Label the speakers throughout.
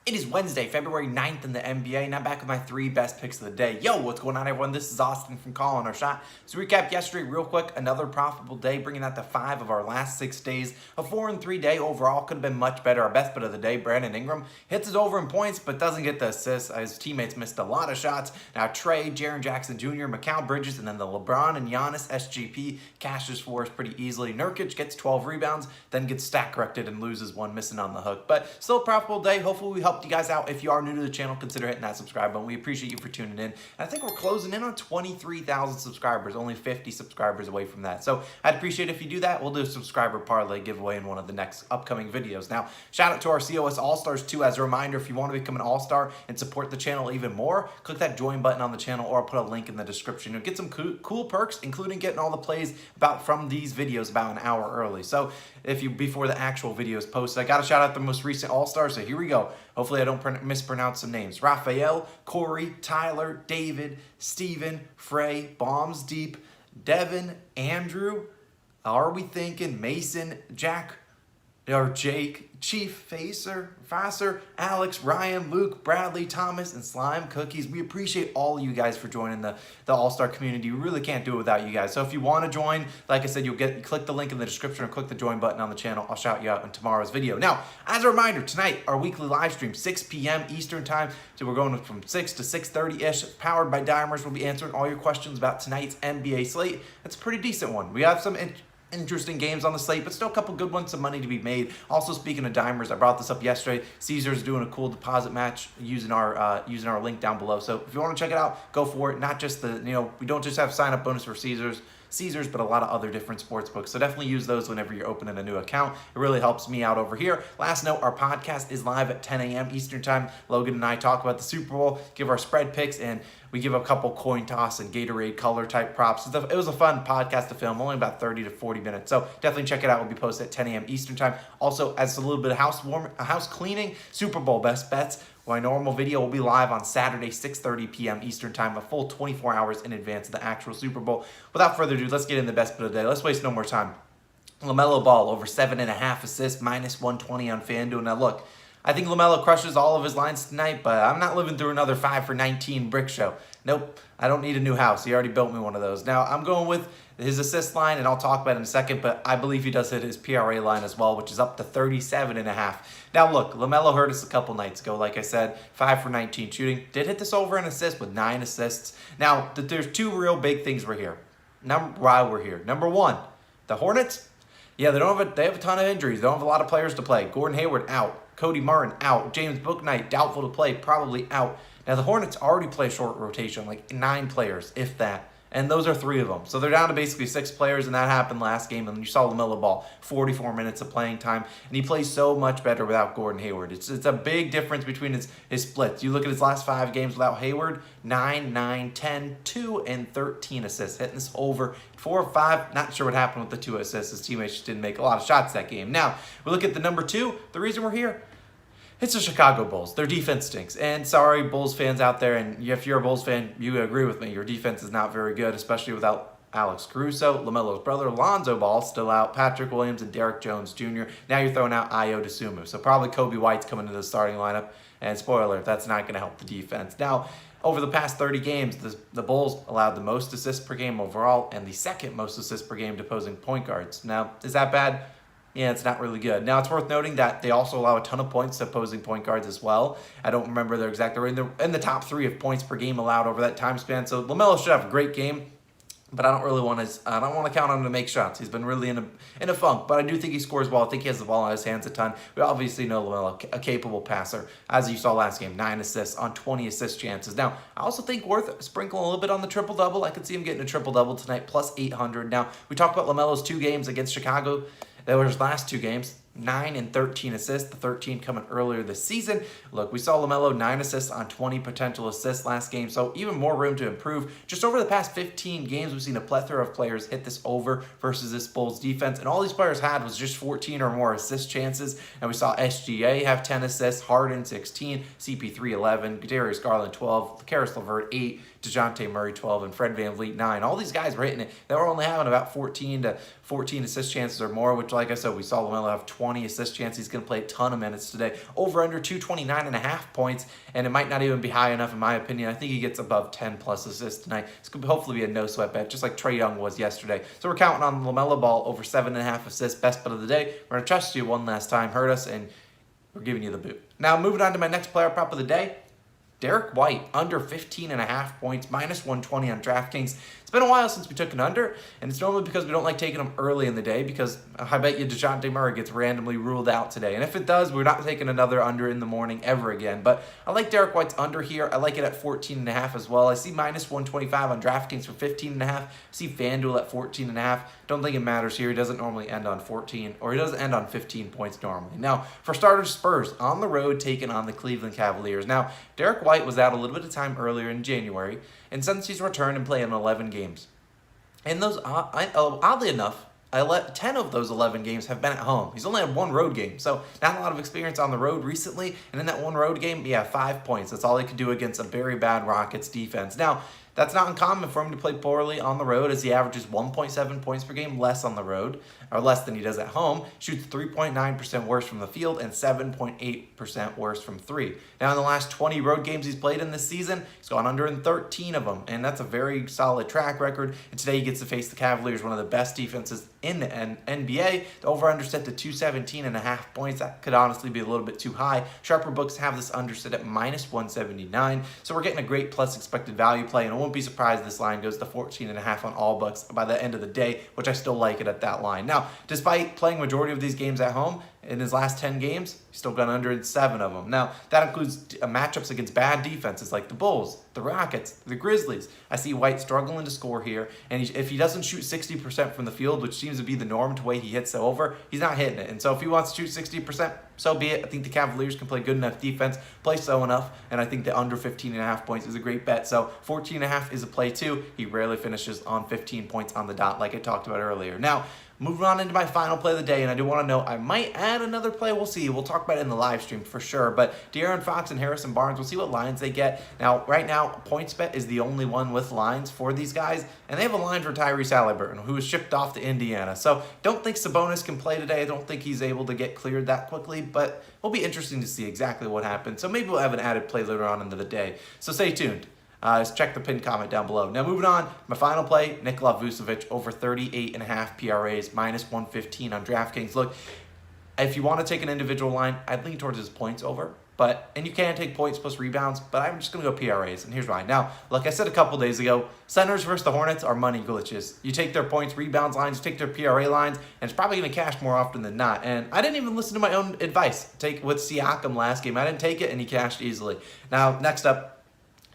Speaker 1: It is Wednesday, February 9th in the NBA, and I'm back with my 3 best picks of the day. Yo, what's going on, everyone? This is Austin from Calling Our Shot. So recap yesterday real quick, another profitable day, bringing out the 5 of our last 6 days. A 4-3 day overall, could have been much better. Our best bet of the day, Brandon Ingram, hits his over in points, but doesn't get the assists. His teammates missed a lot of shots. Now Trey, Jaren Jackson Jr., Mikal Bridges, and then the LeBron and Giannis SGP cashes for us pretty easily. Nurkic gets 12 rebounds, then gets stat corrected and loses one, missing on the hook. But still a profitable day. Hopefully we helped you guys out. If you are new to the channel, consider hitting that subscribe button. We appreciate you for tuning in. And I think we're closing in on 23,000 subscribers, only 50 subscribers away from that. So I'd appreciate it if you do that. We'll do a subscriber parlay giveaway in one of the next upcoming videos. Now, shout out to our COS All-Stars too. As a reminder, if you want to become an All-Star and support the channel even more, click that join button on the channel, or I'll put a link in the description. You'll get some cool perks, including getting all the plays from these videos about an hour early. So before the actual video is posted, I got to shout out the most recent All-Stars. So here we go. Hopefully I don't mispronounce some names. Raphael, Corey, Tyler, David, Steven, Frey, Bombs Deep, Devin, Andrew, Are We Thinking, Mason, Jack, or Jake, Chief, Facer, Alex, Ryan, Luke, Bradley, Thomas, and Slime Cookies. We appreciate all of you guys for joining the All-Star community. We really can't do it without you guys. So if you want to join, like I said, click the link in the description or click the join button on the channel. I'll shout you out in tomorrow's video. Now, as a reminder, tonight, our weekly live stream, 6 p.m. Eastern time. So we're going from 6 to 6:30-ish. Powered by Dimers. We'll be answering all your questions about tonight's NBA slate. It's a pretty decent one. We have some interesting games on the slate, but still a couple good ones, some money to be made. Also, speaking of Dimers, I brought this up yesterday. Caesar's doing a cool deposit match using our link down below. So if you want to check it out, go for it. Not just we don't just have sign-up bonus for Caesars, but a lot of other different sports books. So definitely use those whenever you're opening a new account. It really helps me out over here. Last note, our podcast is live at 10 a.m. Eastern time. Logan and I talk about the Super Bowl, give our spread picks, and we give a couple coin toss and Gatorade color type props. It was a fun podcast to film, only about 30 to 40 minutes. So definitely check it out. We'll be posted at 10 a.m. Eastern time. Also, as a little bit of house cleaning, Super Bowl best bets. My normal video will be live on Saturday, 6:30 p.m. Eastern time, a full 24 hours in advance of the actual Super Bowl. Without further ado, let's get in the best bet of the day. Let's waste no more time. LaMelo Ball over 7.5 assists, minus 120 on FanDuel. Now look, I think LaMelo crushes all of his lines tonight, but I'm not living through another 5 for 19 brick show. Nope, I don't need a new house. He already built me one of those. Now, I'm going with his assist line, and I'll talk about it in a second, but I believe he does hit his PRA line as well, which is up to 37.5. Now, look, LaMelo hurt us a couple nights ago. Like I said, 5 for 19 shooting. Did hit this over an assist with 9 assists. Now, there's 2 real big things we're here. Why we're here. Number 1, the Hornets. Yeah, they have a ton of injuries. They don't have a lot of players to play. Gordon Hayward out. Cody Martin out. James Bouknight doubtful to play, probably out. Now, the Hornets already play short rotation, like 9 players, if that. And those are 3 of them. So they're down to basically 6 players, and that happened last game. And you saw LaMelo Ball, 44 minutes of playing time. And he plays so much better without Gordon Hayward. It's a big difference between his splits. You look at his last 5 games without Hayward, 9, 9, 10, 2, and 13 assists. Hitting this over 4 or 5. Not sure what happened with the 2 assists. His teammates just didn't make a lot of shots that game. Now, we look at the number 2. The reason we're here, it's the Chicago Bulls. Their defense stinks. And sorry, Bulls fans out there, and if you're a Bulls fan, you agree with me. Your defense is not very good, especially without Alex Caruso, LaMelo's brother, Lonzo Ball, still out, Patrick Williams, and Derrick Jones Jr. Now you're throwing out Ayo Dosunmu. So probably Kobe White's coming into the starting lineup. And spoiler, that's not going to help the defense. Now, over the past 30 games, the Bulls allowed the most assists per game overall and the second most assists per game to opposing point guards. Now, is that bad? Yeah, it's not really good. Now, it's worth noting that they also allow a ton of points to opposing point guards as well. I don't remember their exact. They're in the top 3 of points per game allowed over that time span. So LaMelo should have a great game, but I don't want to count on him to make shots. He's been really in a funk, but I do think he scores well. I think he has the ball in his hands a ton. We obviously know LaMelo, a capable passer, as you saw last game, 9 assists on 20 assist chances. Now, I also think worth sprinkling a little bit on the triple-double. I could see him getting a triple-double tonight, plus 800. Now, we talked about LaMelo's 2 games against Chicago. That was his last 2 games, 9 and 13 assists, the 13 coming earlier this season. Look, we saw LaMelo 9 assists on 20 potential assists last game, so even more room to improve. Just over the past 15 games, we've seen a plethora of players hit this over versus this Bulls defense, and all these players had was just 14 or more assist chances, and we saw SGA have 10 assists, Harden 16, CP3 11, Darius Garland 12, Karis LeVert 8, DeJounte Murray 12, and Fred VanVleet 9. All these guys were hitting it. They were only having about 14 assist chances or more, which, like I said, we saw LaMelo have 20 assist chance. He's going to play a ton of minutes today. Over under 229.5 points, and it might not even be high enough in my opinion. I think he gets above 10 plus assists tonight. It's going to hopefully be a no sweat bet, just like Trae Young was yesterday. So we're counting on LaMelo Ball over 7.5 assists, best bet of the day. We're going to trust you one last time, hurt us, and we're giving you the boot. Now moving on to my next player prop of the day. Derrick White, under 15.5 points, minus 120 on DraftKings. It's been a while since we took an under, and it's normally because we don't like taking them early in the day because I bet you DeJounte Murray gets randomly ruled out today. And if it does, we're not taking another under in the morning ever again. But I like Derrick White's under here. I like it at 14.5 as well. I see minus 125 on DraftKings for 15.5. I see FanDuel at 14.5. Don't think it matters here. He doesn't normally end on 14, or he doesn't end on 15 points normally. Now, for starters, Spurs on the road taking on the Cleveland Cavaliers. Now, Derrick White was out a little bit of time earlier in January, and since he's returned and played in 11 games. And those, oddly enough, 10 of those 11 games have been at home. He's only had one road game, so not a lot of experience on the road recently. And in that one road game, 5 points. That's all he could do against a very bad Rockets defense. Now, that's not uncommon for him to play poorly on the road, as he averages 1.7 points per game less on the road, or less than he does at home, shoots 3.9% worse from the field, and 7.8% worse from three. Now, in the last 20 road games he's played in this season, he's gone under in 13 of them, and that's a very solid track record. And today he gets to face the Cavaliers, one of the best defenses in the NBA. The over-under set to 217.5 points. That could honestly be a little bit too high. Sharper books have this under set at minus 179, so we're getting a great plus expected value play, and I won't be surprised if this line goes to 14.5 on all books by the end of the day, which I still like it at that line. Now, despite playing majority of these games at home, in his last 10 games, he's still gone under in 7 of them. Now, that includes matchups against bad defenses like the Bulls, the Rockets, the Grizzlies. I see White struggling to score here, and if he doesn't shoot 60% from the field, which seems to be the norm to the way he hits the over, he's not hitting it. And so if he wants to shoot 60%, so be it. I think the Cavaliers can play good enough defense, play so enough, and I think the under 15.5 points is a great bet. So 14.5 is a play too. He rarely finishes on 15 points on the dot like I talked about earlier. Now, moving on into my final play of the day, and I do want to know, I might add another play. We'll see. We'll talk about it in the live stream for sure. But De'Aaron Fox and Harrison Barnes, we'll see what lines they get. Now, right now, PointsBet is the only one with lines for these guys, and they have a line for Tyrese Halliburton, who was shipped off to Indiana. So don't think Sabonis can play today. I don't think he's able to get cleared that quickly, but it'll be interesting to see exactly what happens. So maybe we'll have an added play later on into the day. So stay tuned. Check the pinned comment down below. Now moving on, my final play, Nikola Vucevic over 38.5 PRAs, minus 115 on DraftKings. Look, if you want to take an individual line, I'd lean towards his points over. And you can take points plus rebounds, but I'm just going to go PRAs, and here's why. Now, like I said a couple days ago, centers versus the Hornets are money glitches. You take their points, rebounds lines, you take their PRA lines, and it's probably going to cash more often than not. And I didn't even listen to my own advice. Take with Siakam last game. I didn't take it, and he cashed easily. Now, next up,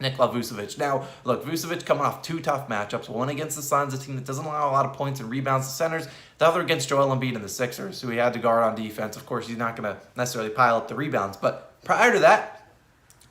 Speaker 1: Nikola Vucevic. Now, look, Vucevic coming off 2 tough matchups. One against the Suns, a team that doesn't allow a lot of points and rebounds to centers. The other against Joel Embiid and the Sixers, who he had to guard on defense. Of course, he's not going to necessarily pile up the rebounds. But prior to that,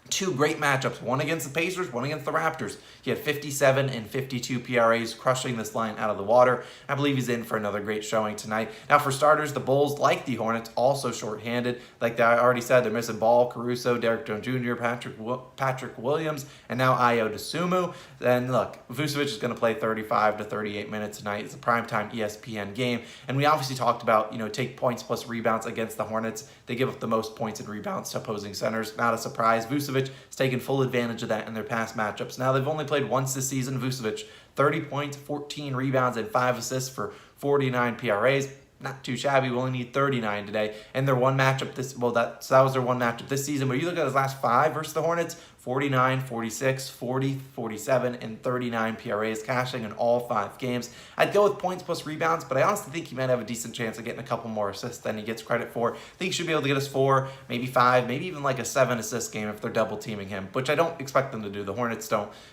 Speaker 1: 2 great matchups. One against the Pacers, one against the Raptors. He had 57 and 52 PRAs, crushing this line out of the water. I believe he's in for another great showing tonight. Now, for starters, the Bulls, like the Hornets, also shorthanded. Like I already said, they're missing Ball, Caruso, Derrick Jones Jr., Patrick Williams, and now Ayo Dosunmu. Then, look, Vucevic is going to play 35 to 38 minutes tonight. It's a primetime ESPN game. And we obviously talked about, take points plus rebounds against the Hornets. They give up the most points and rebounds to opposing centers. Not a surprise. Vucevic has taken full advantage of that in their past matchups. Now, they've only played once this season. Vucevic, 30 points, 14 rebounds, and 5 assists for 49 PRAs. Not too shabby. We only need 39 today. And their one matchup that was their one matchup this season. But you look at his last 5 versus the Hornets, 49, 46, 40, 47, and 39 PRAs, cashing in all 5 games. I'd go with points plus rebounds, but I honestly think he might have a decent chance of getting a couple more assists than he gets credit for. I think he should be able to get us 4, maybe 5, maybe even like a 7 assist game if they're double teaming him, which I don't expect them to do. The Hornets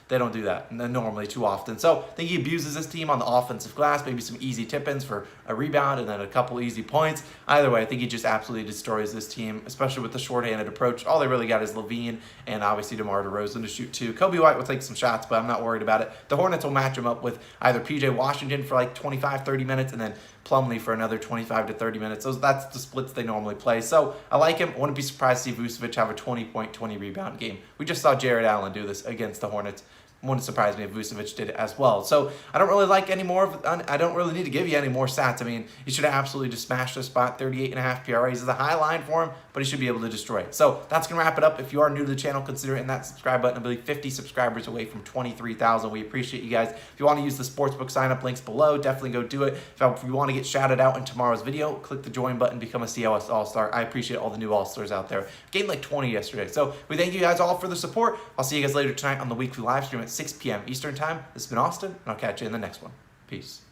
Speaker 1: they don't do that normally too often. So I think he abuses his team on the offensive glass, maybe some easy tip-ins for a rebound and then a couple easy points. Either way, I think he just absolutely destroys this team, especially with the shorthanded approach. All they really got is Levine and obviously DeMar DeRozan to shoot 2. Kobe White will take some shots, but I'm not worried about it. The Hornets will match him up with either PJ Washington for like 25, 30 minutes and then Plumlee for another 25 to 30 minutes. That's the splits they normally play. So I like him. I wouldn't be surprised to see Vucevic have a 20-point, 20-rebound game. We just saw Jared Allen do this against the Hornets. Wouldn't surprise me if Vucevic did it as well. So I don't really like any more I don't really need to give you any more stats. I mean, he should have absolutely just smashed this spot. 38.5 PRA is a high line for him, but he should be able to destroy it. So that's going to wrap it up. If you are new to the channel, consider hitting that subscribe button. I believe 50 subscribers away from 23,000. We appreciate you guys. If you want to use the Sportsbook sign-up links below, definitely go do it. If you want to get shouted out in tomorrow's video, click the join button, become a COS All-Star. I appreciate all the new All-Stars out there. Gained like 20 yesterday. So we thank you guys all for the support. I'll see you guys later tonight on the weekly live stream at 6 p.m. Eastern Time. This has been Austin, and I'll catch you in the next one. Peace.